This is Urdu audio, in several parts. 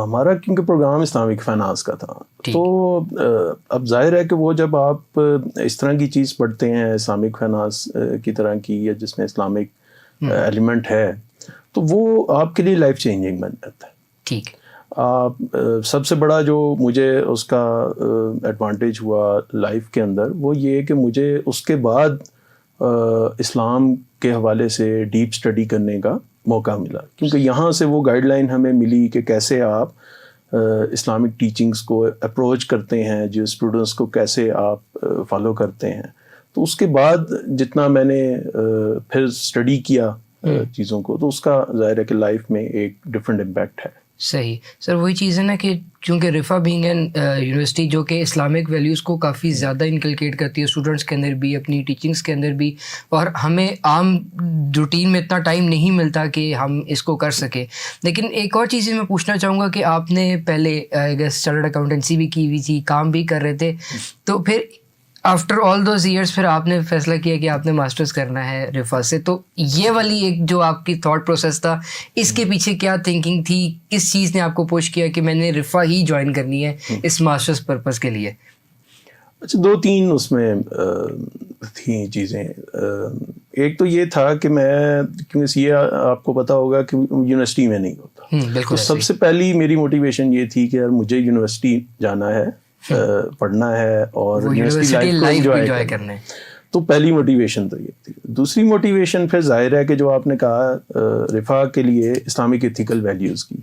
ہمارا کیونکہ پروگرام اسلامک فائنانس کا تھا تو اب ظاہر ہے کہ وہ جب آپ اس طرح کی چیز پڑھتے ہیں اسلامک فائنانس کی طرح کی یا جس میں اسلامک ایلیمنٹ ہے تو وہ آپ کے لیے لائف چینجنگ بن جاتا ہے. ٹھیک. آپ سب سے بڑا جو مجھے اس کا ایڈوانٹیج ہوا لائف کے اندر وہ یہ کہ مجھے اس کے بعد اسلام کے حوالے سے ڈیپ اسٹڈی کرنے کا موقع ملا, کیونکہ یہاں سے وہ گائیڈ لائن ہمیں ملی کہ کیسے آپ اسلامک ٹیچنگس کو اپروچ کرتے ہیں, جو اسٹوڈنٹس کو کیسے آپ فالو کرتے ہیں. تو اس کے بعد جتنا میں نے پھر اسٹڈی کیا چیزوں کو تو اس کا ظاہر ہے کہ لائف میں ایک ڈفرینٹ امپیکٹ ہے. صحیح سر, وہی چیز ہے نا کہ چونکہ رفا بینگ این یونیورسٹی جو کہ اسلامک ویلیوز کو کافی زیادہ انکلکیٹ کرتی ہے اسٹوڈنٹس کے اندر بھی, اپنی ٹیچنگس کے اندر بھی, اور ہمیں عام روٹین میں اتنا ٹائم نہیں ملتا کہ ہم اس کو کر سکیں. لیکن ایک اور چیز میں پوچھنا چاہوں گا کہ آپ نے پہلے چارٹرڈ اکاؤنٹنسی بھی کی ہوئی تھی, کام بھی کر رہے تھے, تو پھر آفٹر آل دوز ایئرس پھر آپ نے فیصلہ کیا کہ آپ نے ماسٹرز کرنا ہے رفا سے. تو یہ والی ایک جو آپ کی تھاٹ پروسیس تھا, اس کے پیچھے کیا تھنکنگ تھی, کس چیز نے آپ کو پوش کیا کہ میں نے رفا ہی جوائن کرنی ہے اس ماسٹرز پرپز کے لیے؟ اچھا, 2-3 اس میں تھیں چیزیں. ایک تو یہ تھا کہ میں کیونکہ یہ آپ کو پتا ہوگا کہ یونیورسٹی میں نہیں ہوتا, بالکل. سب سے پہلی میری موٹیویشن یہ تھی کہ یار مجھے یونیورسٹی جانا ہے, پڑھنا ہے اور یونیورسٹی لائف کو انجوائے کرنا ہے. تو پہلی موٹیویشن تو یہ تھی. دوسری موٹیویشن پھر ظاہر ہے کہ جو آپ نے کہا رفا کے لیے اسلامک ایتھیکل ویلیوز کی,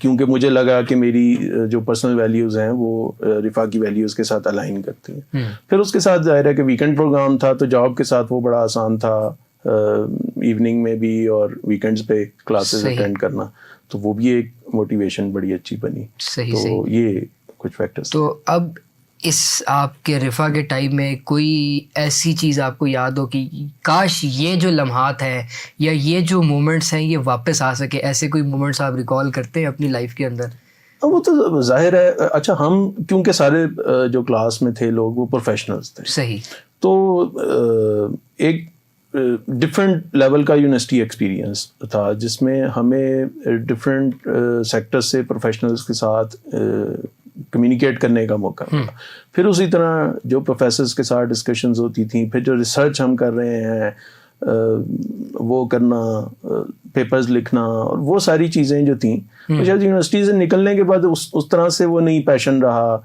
کیونکہ مجھے لگا کہ میری جو پرسنل ویلیوز ہیں وہ رفا کی ویلیوز کے ساتھ الائن کرتی ہیں. پھر اس کے ساتھ ظاہر ہے کہ ویکینڈ پروگرام تھا تو جاب کے ساتھ وہ بڑا آسان تھا, ایوننگ میں بھی اور ویکینڈز پہ کلاسز اٹینڈ کرنا, تو وہ بھی ایک موٹیویشن بڑی اچھی بنی. تو یہ کچھ فیکٹرز. تو اب اس آپ کے رفا کے ٹائم میں کوئی ایسی چیز آپ کو یاد ہو کہ کاش یہ جو لمحات ہیں یا یہ جو مومنٹس ہیں یہ واپس آ سکے, ایسے کوئی مومنٹس آپ ریکال کرتے ہیں اپنی لائف کے اندر؟ وہ تو ظاہر ہے. اچھا, ہم کیونکہ سارے جو کلاس میں تھے لوگ وہ پروفیشنلز تھے. صحیح. تو ایک ڈفرینٹ لیول کا یونیورسٹی ایکسپیرینس تھا جس میں ہمیں ڈفرینٹ سیکٹر سے پروفیشنلز کے ساتھ کمیونیکیٹ کرنے کا موقع ملا. پھر اسی طرح جو پروفیسرز کے ساتھ ڈسکشنز ہوتی تھیں, پھر جو ریسرچ ہم کر رہے ہیں وہ کرنا, پیپرز لکھنا, اور وہ ساری چیزیں جو تھیں شاید یونیورسٹی سے نکلنے کے بعد اس طرح سے وہ نہیں پیشن رہا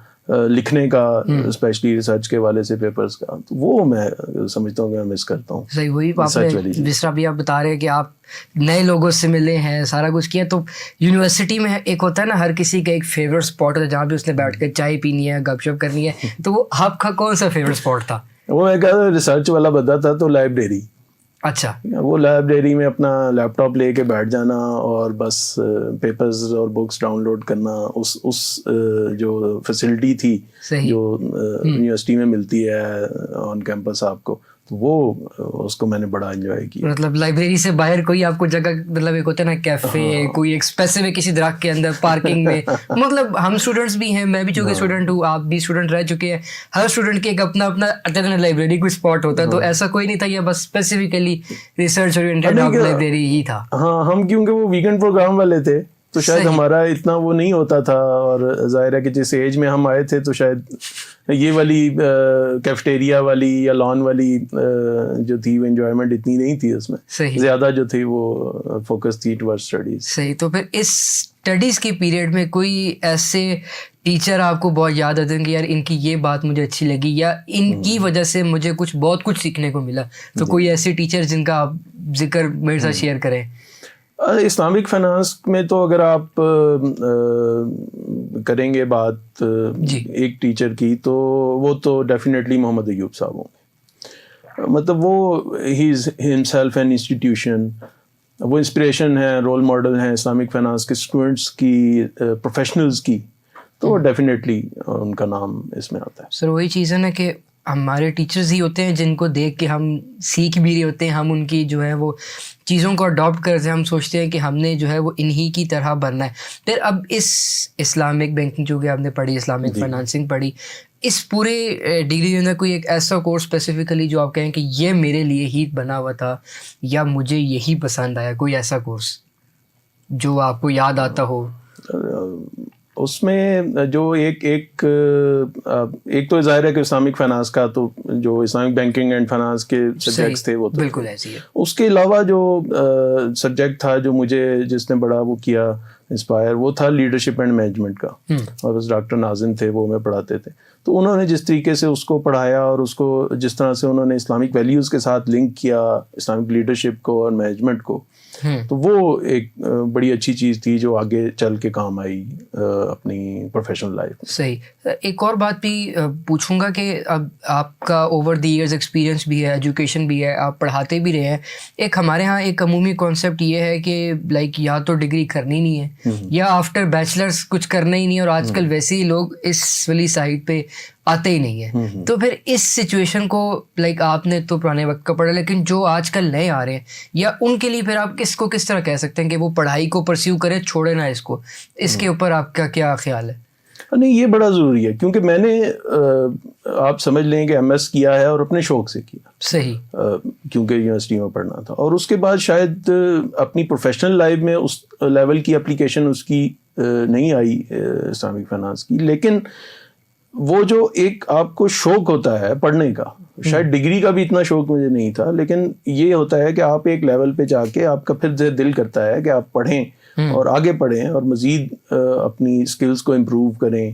لکھنے کا, اسپیشلی ریسرچ کے والے سے پیپرز کا. تو وہ میں سمجھتا ہوں کہ میں مس کرتا ہوں. صحیح. وہی آپ نے جس طرح بھی آپ بتا رہے ہیں کہ آپ نئے لوگوں سے ملے ہیں, سارا کچھ کیا, تو یونیورسٹی میں ایک ہوتا ہے نا ہر کسی کا ایک فیوریٹ اسپاٹ ہوتا ہے جہاں پہ اس نے بیٹھ کے چائے پینی ہے, گپ شپ کرنی ہے. تو وہ آپ کا کون سا فیوریٹ اسپاٹ تھا؟ وہ میں کہا ریسرچ والا بندہ تھا تو لائبریری. اچھا. وہ لائبریری میں اپنا لیپ ٹاپ لے کے بیٹھ جانا اور بس پیپرز اور بکس ڈاؤن لوڈ کرنا. اس جو فیسلٹی تھی جو یونیورسٹی میں ملتی ہے آن کیمپس آپ کو, تو وہ اس کو میں نے بڑا انجوائے کیا. مطلب لائبریری سے باہر کوئی آپ کو جگہ, مطلب ایک ہوتا ہے نا کیفے, کوئی ایک اسپیسیفک کسی درخت کے اندر, پارکنگ میں, مطلب ہم اسٹوڈنٹس بھی ہیں, میں بھی چونکہ اسٹوڈنٹ ہوں, آپ بھی اسٹوڈنٹ رہ چکے ہیں, ہر اسٹوڈنٹ کے ایک اپنا اپنا لائبریری کوئی اسپاٹ ہوتا ہے. تو ایسا کوئی نہیں تھا یہ بس اسپیسیفکلی ریسرچ اورینٹیڈ لائبریری ہی تھا؟ ہاں, ہم کیونکہ وہ ویکینڈ پروگرام والے تھے تو شاید ہمارا اتنا وہ نہیں ہوتا تھا, اور ظاہر ہے کہ جس ایج میں ہم آئے تھے تو شاید یہ والی کیفٹیریا والی یا لان والی جو تھی وہ انجوائمنٹ اتنی نہیں تھی اس میں. زیادہ جو تھی وہ فوکس تھی ٹورڈ اسٹڈیز. صحیح. تو پھر اس اسٹڈیز کے پیریڈ میں کوئی ایسے ٹیچر آپ کو بہت یاد آتے ہیں کہ یار ان کی یہ بات مجھے اچھی لگی یا ان کی وجہ سے مجھے بہت کچھ سیکھنے کو ملا؟ تو کوئی ایسے ٹیچر جن کا آپ ذکر میرے ساتھ شیئر کریں. اسلامک فائنانس میں تو اگر آپ کریں گے بات ایک ٹیچر کی تو وہ تو ڈیفینیٹلی محمد ایوب صاحب ہوں گے. مطلب وہ ہی از ہمسیلف این انسٹیٹیوشن, وہ انسپریشن ہے, رول ماڈل ہیں اسلامک فائنانس کے اسٹوڈنٹس کی, پروفیشنلز کی. تو ڈیفینیٹلی ان کا نام اس میں آتا ہے. سر وہی چیز ہے نا کہ ہمارے ٹیچرز ہی ہوتے ہیں جن کو دیکھ کے ہم سیکھ بھی رہے ہوتے ہیں, ہم ان کی جو ہے وہ چیزوں کو اڈاپٹ کرتے ہیں, ہم سوچتے ہیں کہ ہم نے جو ہے وہ انہی کی طرح بننا ہے. پھر اب اس اسلامک بینکنگ جو کہ آپ نے پڑھی, اسلامک فائنانسنگ پڑھی, اس پورے ڈگری کے اندر کوئی ایک ایسا کورس اسپیسیفکلی جو آپ کہیں کہ یہ میرے لیے ہی بنا ہوا تھا یا مجھے یہی پسند آیا, کوئی ایسا کورس جو آپ کو یاد آتا ہو؟ اس میں جو ایک تو ظاہر ہے کہ اسلامک فائنانس کا تو جو اسلامک بینکنگ اینڈ فائنانس کے سبجیکٹس تھے وہ بالکل ایسی ہے. اس کے علاوہ جو سبجیکٹ تھا جو مجھے جس نے بڑا وہ کیا انسپائر، وہ تھا لیڈرشپ اینڈ مینجمنٹ کا. اور بس ڈاکٹر ناظم تھے، وہ ہمیں پڑھاتے تھے. تو انہوں نے جس طریقے سے اس کو پڑھایا اور اس کو جس طرح سے انہوں نے اسلامک ویلیوز کے ساتھ لنک کیا اسلامک لیڈرشپ کو اور مینجمنٹ کو، تو وہ ایک بڑی اچھی چیز تھی جو آگے چل کے کام آئی اپنی پروفیشنل لائف. صحیح. ایک اور بات بھی پوچھوں گا کہ اب آپ کا اوور دی ایئرز ایکسپیرینس بھی ہے، ایجوکیشن بھی ہے، آپ پڑھاتے بھی رہے ہیں. ایک ہمارے ہاں ایک عمومی کانسیپٹ یہ ہے کہ لائک یا تو ڈگری کرنی نہیں ہے یا آفٹر بیچلرس کچھ کرنا ہی نہیں، اور آج کل ویسے ہی لوگ اس والی سائڈ پہ آتے ہی نہیں ہے. تو پھر اس سچویشن کو لائک آپ نے تو پرانے وقت کا پڑھا، لیکن جو آج کل نئے آ رہے ہیں یا ان کے لیے پھر آپ اس کو کس طرح کہہ سکتے ہیں کہ وہ پڑھائی کو پرسیو کریں، چھوڑے نہ اس کو؟ اس کے اوپر آپ کا کیا خیال ہے؟ نہیں، یہ بڑا ضروری ہے کیونکہ میں نے آپ سمجھ لیں کہ ایم ایس کیا ہے اور اپنے شوق سے کیا. صحیح. کیونکہ یونیورسٹی میں پڑھنا تھا، اور اس کے بعد شاید اپنی پروفیشنل لائف میں اس لیول کی اپلیکیشن اس کی نہیں آئی اسلامک فائنانس کی. لیکن وہ جو ایک آپ کو شوق ہوتا ہے پڑھنے کا، شاید ڈگری کا بھی اتنا شوق مجھے نہیں تھا، لیکن یہ ہوتا ہے کہ آپ ایک لیول پہ جا کے آپ کا پھر دل کرتا ہے کہ آپ پڑھیں اور آگے پڑھیں اور مزید اپنی اسکلس کو امپروو کریں،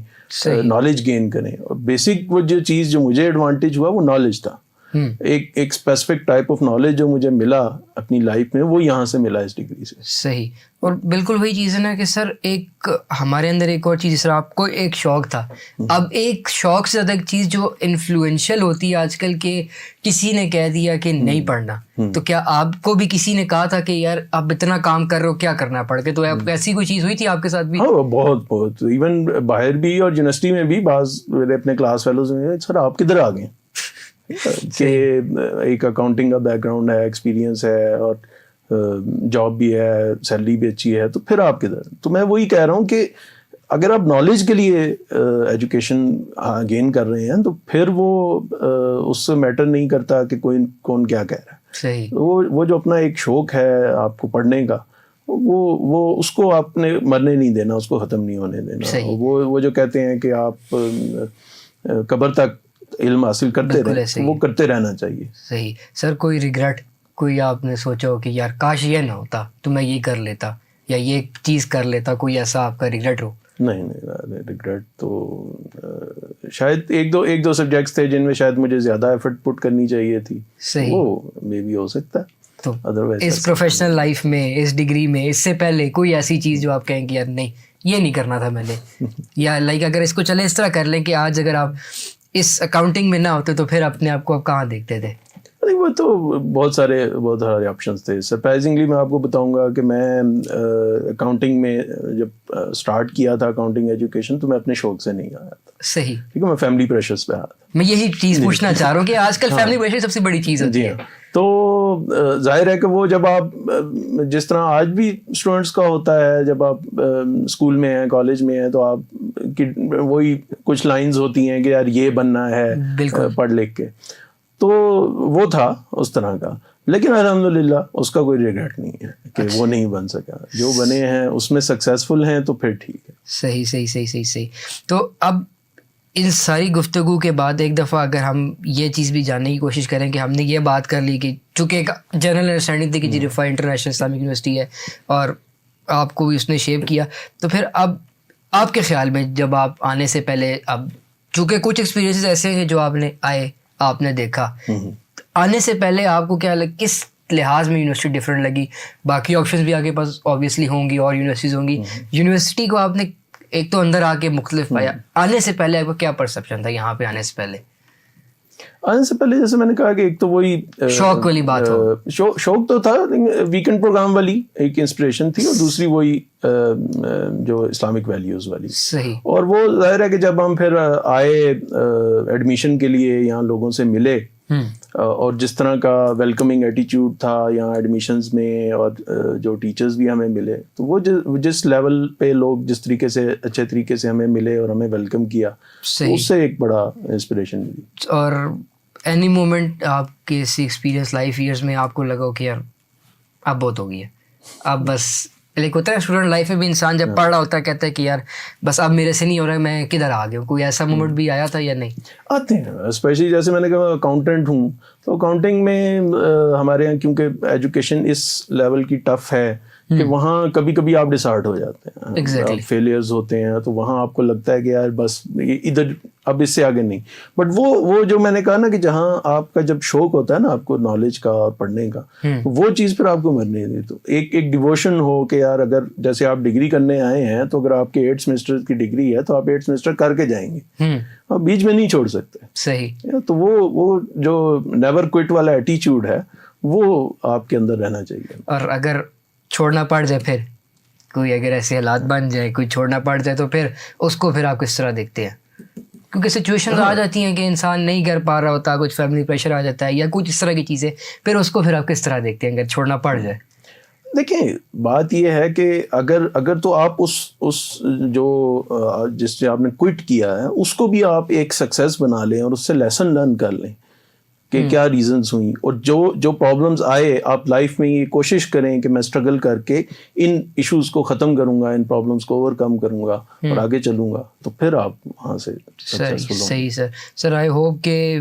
نالج گین کریں. اور بیسک وہ جو چیز جو مجھے ایڈوانٹیج ہوا وہ نالج تھا. ایک اسپیسیفک ٹائپ آف نالج جو مجھے ملا اپنی لائف میں، وہ یہاں سے ملا اس ڈگری سے. صحیح. اور بالکل وہی چیز ہے نا کہ سر ایک ہمارے اندر ایک اور چیز، جس طرح آپ کو ایک شوق تھا، اب ایک شوق سے زیادہ ایک چیز جو انفلوئنشل ہوتی ہے آج کل، کہ کسی نے کہہ دیا کہ نہیں پڑھنا. تو کیا آپ کو بھی کسی نے کہا تھا کہ یار آپ اتنا کام کر رہے ہو، کیا کرنا پڑ کے؟ تو ایسی کوئی چیز ہوئی تھی آپ کے ساتھ بھی؟ ہاں، بہت ایون باہر بھی اور یونیورسٹی میں بھی بعض میرے اپنے کلاس فیلوز میں، سر آپ کدھر آ گئے کہ ایک اکاؤنٹنگ کا بیک گراؤنڈ ہے، ایکسپیرینس ہے اور جاب بھی ہے، سیلری بھی اچھی ہے، تو پھر آپ کدھر؟ تو میں وہی کہہ رہا ہوں کہ اگر آپ نالج کے لیے ایجوکیشن گین کر رہے ہیں تو پھر وہ اس سے میٹر نہیں کرتا کہ کون کیا کہہ رہا ہے. صحیح. وہ جو اپنا ایک شوق ہے آپ کو پڑھنے کا، وہ اس کو آپ نے مرنے نہیں دینا، اس کو ختم نہیں ہونے دینا. وہ جو کہتے ہیں کہ آپ قبر تک علم حاصل کرتے رہیں، وہ کرتے رہنا چاہیے. صحیح. سر کوئی ریگریٹ، کوئی آپ نے سوچا ہو کہ یار کاش یہ نہ ہوتا تو میں یہ کر لیتا یا یہ چیز کر لیتا، کوئی ایسا آپ کا ریگریٹ ہو؟ نہیں، ریگریٹ تو شاید ایک دو سبجیکٹس تھے جن میں شاید مجھے زیادہ ایفرٹ پٹ کرنی چاہیے تھی. صحیح. وہ مے بھی ہو سکتا ہے. تو اس پروفیشنل لائف میں، اس ڈگری میں، اس سے پہلے کوئی ایسی چیز جو آپ کہیں کہ یار نہیں یہ نہیں کرنا تھا میں نے، یا لائک اگر اس کو چلے اس طرح کر لیں کہ آج اگر آپ اس اکاؤنٹنگ میں نہ ہوتے تو پھر اپنے آپ کو آپ کہاں دیکھتے تھے؟ وہ تو بہت سارے آپشنس تھے. سرپرائزنگلی میں آپ کو بتاؤں گا کہ میں اکاؤنٹنگ میں جب اسٹارٹ کیا تھا اکاؤنٹنگ ایجوکیشن، تو میں اپنے شوق سے نہیں آیا تھا. صحیح. ٹھیک ہے، میں فیملی پریشرز پہ آیا تھا. میں یہی چیز پوچھنا چاہ رہا ہوں کہ آج کل فیملی پریشر سب سے بڑی چیز ہوتی ہے. تو ظاہر ہے کہ وہ جب آپ جس طرح آج بھی اسٹوڈنٹس کا ہوتا ہے، جب آپ اسکول میں ہیں، کالج میں ہیں، تو آپ کی وہی کچھ لائنز ہوتی ہیں کہ یار یہ بننا ہے پڑھ لکھ کے. تو وہ تھا اس طرح کا، لیکن الحمدللہ اس کا کوئی ریگریٹ نہیں ہے کہ وہ نہیں بن سکا. جو بنے ہیں اس میں سکسیزفل ہیں تو پھر ٹھیک ہے. صحیح. تو اب ان ساری گفتگو کے بعد ایک دفعہ اگر ہم یہ چیز بھی جاننے کی کوشش کریں کہ ہم نے یہ بات کر لی کہ چونکہ ایک جنرل انڈرسٹینڈنگ تھی کہ جی رفا انٹرنیشنل اسلامک یونیورسٹی ہے اور آپ کو بھی اس نے شیپ کیا، تو پھر اب آپ کے خیال میں جب آپ آنے سے پہلے، اب چونکہ کچھ ایکسپیرینسز ایسے ہیں جو آپ نے دیکھا، آنے سے پہلے آپ کو کیا کس لحاظ میں یونیورسٹی ڈفرینٹ لگی؟ باقی آپشنز بھی آگے پاس آبویسلی ہوں گی اور یونیورسٹیز ہوں گی، یونیورسٹی کو آپ نے ایک تو اندر آ کے مختلف پایا، آنے سے پہلے آپ کو کیا پرسپشن تھا یہاں پہ آنے سے پہلے؟ آنے سے پہلے جیسے میں نے کہا کہ ایک تو وہی شوق والی بات ہو، شوق تو تھا، ویکینڈ پروگرام والی ایک انسپریشن تھی، اور دوسری وہی جو اسلامک ویلیوز والی. صحیح. اور وہ ظاہر ہے کہ جب ہم پھر آئے ایڈمیشن کے لیے، یہاں لوگوں سے ملے، اور جس طرح کا ویلکمنگ ایٹیچیوڈ تھا یہاں ایڈمیشنز میں، اور جو ٹیچرز بھی ہمیں ملے، تو وہ جس لیول پہ لوگ جس طریقے سے اچھے طریقے سے ہمیں ملے اور ہمیں ویلکم کیا، اس سے ایک بڑا انسپریشن ملی. اور اینی مومنٹ آپ کے اسی ایکسپیرینس لائف ایئرز میں آپ کو لگا کہ یار اب بہت ہو گئی ہے، اب بس لیک ہوتا ہے اسٹوڈنٹ لائف میں بھی انسان جب پڑھ رہا ہوتا ہے کہتا ہے کہ یار بس اب میرے سے نہیں ہو رہا ہے, میں کدھر آ گیا ہوں. کوئی ایسا مومنٹ بھی آیا تھا یا نہیں؟ آتے ہیں, اسپیشلی جیسے میں نے کہا اکاؤنٹنٹ ہوں, تو اکاؤنٹنگ میں ہمارے یہاں کیونکہ ایجوکیشن اس لیول کی ٹف ہے کہ وہاں کبھی کبھی آپ ڈسارٹ ہو جاتے ہیں, فیلیئرز ہوتے ہیں, تو وہاں آپ کو لگتا ہے کہ یار بس ادھر اب اس سے آگے نہیں. بٹ وہ جو میں نے کہا نا کہ جہاں آپ کا جب شوق ہوتا ہے نا آپ کو نالج کا اور پڑھنے کا, وہ چیز پھر آپ کو مرنے دی. تو ایک ڈیووشن ہو کہ یار اگر جیسے آپ ڈگری کرنے آئے ہیں تو اگر آپ کے 8 سیمسٹر کی ڈگری ہے تو آپ 8 سیمسٹر کر کے جائیں گے, آپ بیچ میں نہیں چھوڑ سکتے. صحیح. تو وہ جو نیور کوئٹ والا ایٹیچیوڈ ہے وہ آپ کے اندر رہنا چاہیے. اور اگر چھوڑنا پڑ جائے, پھر کوئی اگر ایسے حالات بن جائے, کوئی چھوڑنا پڑ جائے, تو پھر اس کو پھر آپ کس طرح دیکھتے ہیں؟ کیونکہ سچویشن آ جاتی ہیں کہ انسان نہیں کر پا رہا ہوتا, کچھ فیملی پریشر آ جاتا ہے یا کچھ اس طرح کی چیزیں, پھر اس کو پھر آپ کس طرح دیکھتے ہیں اگر چھوڑنا پڑ جائے؟ دیکھیں بات یہ ہے کہ اگر تو آپ اس جو جس سے آپ نے کوئٹ کیا ہے اس کو بھی آپ ایک سکسیس بنا لیں اور اس سے لیسن لرن کر لیں کہ کیا ریزنز ہوئیں, اور جو پرابلمز آئے آپ لائف میں یہ کوشش کریں کہ میں اسٹرگل کر کے ان ایشوز کو ختم کروں گا, ان پرابلمز کو اوور کم کروں گا اور آگے چلوں گا, تو پھر آپ وہاں سے سکسیسفل ہوں. صحیح سر. آئی ہوپ کہ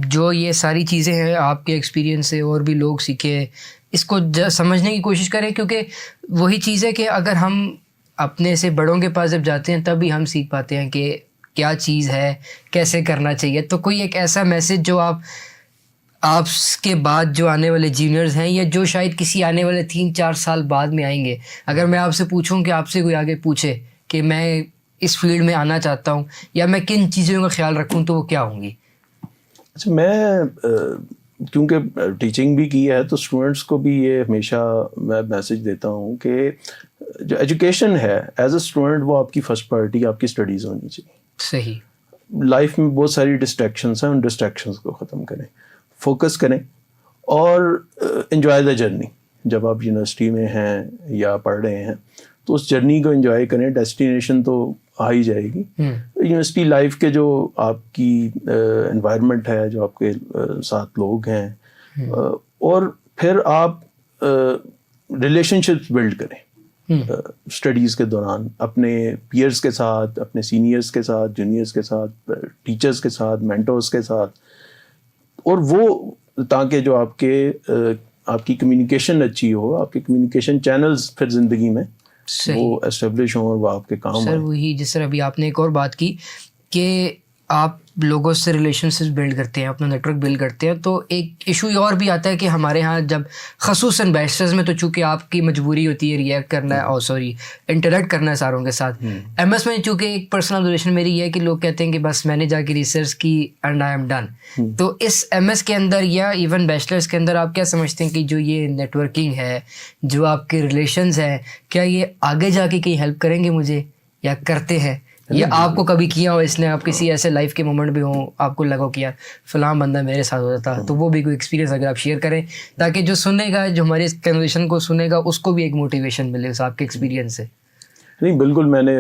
جو یہ ساری چیزیں ہیں آپ کے ایکسپیرینس سے اور بھی لوگ سیکھیں, اس کو سمجھنے کی کوشش کریں, کیونکہ وہی چیز ہے کہ اگر ہم اپنے سے بڑوں کے پاس جب جاتے ہیں تب ہی ہم سیکھ پاتے ہیں کہ کیا چیز ہے, کیسے کرنا چاہیے. تو کوئی ایک ایسا میسج جو آپ کے بعد جو آنے والے جونیئرز ہیں یا جو شاید کسی آنے والے 3-4 سال بعد میں آئیں گے, اگر میں آپ سے پوچھوں کہ آپ سے کوئی آگے پوچھے کہ میں اس فیلڈ میں آنا چاہتا ہوں یا میں کن چیزوں کا خیال رکھوں, تو وہ کیا ہوں گی؟ اچھا, میں کیونکہ ٹیچنگ بھی کی ہے تو اسٹوڈنٹس کو بھی یہ ہمیشہ میں میسج دیتا ہوں کہ جو ایجوکیشن ہے ایز اے اسٹوڈنٹ وہ آپ کی فرسٹ پرائرٹی آپ کی اسٹڈیز ہونی چاہیے. صحیح. لائف میں بہت ساری ڈسٹریکشنس ہیں, ان ڈسٹریکشنس کو ختم کریں, فوکس کریں اور انجوائے دا جرنی. جب آپ یونیورسٹی میں ہیں یا پڑھ رہے ہیں تو اس جرنی کو انجوائے کریں, ڈیسٹینیشن تو آ ہی جائے گی. یونیورسٹی لائف کے جو آپ کی انوائرمنٹ ہے, جو آپ کے ساتھ لوگ ہیں, اور پھر آپ ریلیشن شپس بلڈ کریں اسٹڈیز کے دوران اپنے پیئرس کے ساتھ, اپنے سینئرس کے ساتھ, جونیئرس کے ساتھ, ٹیچرس کے ساتھ, مینٹورس کے ساتھ, اور وہ تاکہ جو آپ کی کمیونیکیشن اچھی ہو, آپ کے کمیونیکیشن چینلز پھر زندگی میں وہ اسٹیبلش ہوں اور وہ آپ کے کام سر. وہی جس طرح ابھی آپ نے ایک اور بات کی کہ آپ لوگوں سے ریلیشن شپ بلڈ کرتے ہیں, اپنا نیٹ ورک بلڈ کرتے ہیں, تو ایک ایشو اور بھی آتا ہے کہ ہمارے ہاں جب خصوصاً بیچلرز میں تو چونکہ آپ کی مجبوری ہوتی ہے ریئیکٹ کرنا ہے, انٹریکٹ کرنا ہے ساروں کے ساتھ. ایم ایس میں چونکہ ایک پرسنل ریلیشن میری یہ ہے کہ لوگ کہتے ہیں کہ بس میں نے جا کے ریسرچ کی اینڈ آئی ایم ڈن. تو اس ایم ایس کے اندر یا ایون بیچلرز کے اندر آپ کیا سمجھتے ہیں کہ جو یہ نیٹ ورکنگ ہے, جو آپ کے ریلیشنز ہیں, کیا یہ آگے جا کے کہیں ہیلپ کریں گے مجھے یا کرتے ہیں, یا آپ کو کبھی کیا ہو اس نے, آپ کسی ایسے لائف کے مومنٹ بھی ہوں آپ کو لگا کہ یار فلاں بندہ میرے ساتھ ہوتا تھا, تو وہ بھی کوئی ایکسپیرینس اگر آپ شیئر کریں تاکہ جو سنے گا, جو ہماری اس کنورسیشن کو سنے گا, اس کو بھی ایک موٹیویشن ملے اس آپ کے ایکسپیرینس سے. نہیں بالکل, میں نے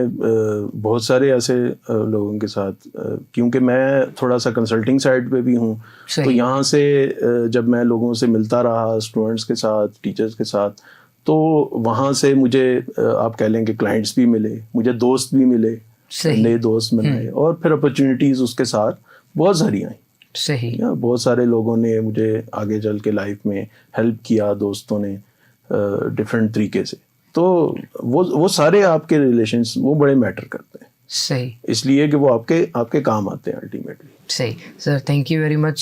بہت سارے ایسے لوگوں کے ساتھ, کیونکہ میں تھوڑا سا کنسلٹنگ سائڈ پہ بھی ہوں, تو یہاں سے جب میں لوگوں سے ملتا رہا, اسٹوڈنٹس کے ساتھ, ٹیچرس کے ساتھ, تو وہاں سے مجھے آپ کہہ لیں کہ کلائنٹس بھی ملے, مجھے دوست بھی ملے, نئے دوست بنائے, اور پھر اپرچونیٹیز اس کے ساتھ بہت ساری آئیں. صحیح. بہت سارے لوگوں نے مجھے آگے چل کے لائف میں ہیلپ کیا, دوستوں نے ڈفرینٹ طریقے سے, تو وہ سارے آپ کے ریلیشنس وہ بڑے میٹر کرتے ہیں. صحیح. اس لیے کہ وہ آپ کے کام آتے ہیں الٹیمیٹلی. صحیح. Sir thank you very much.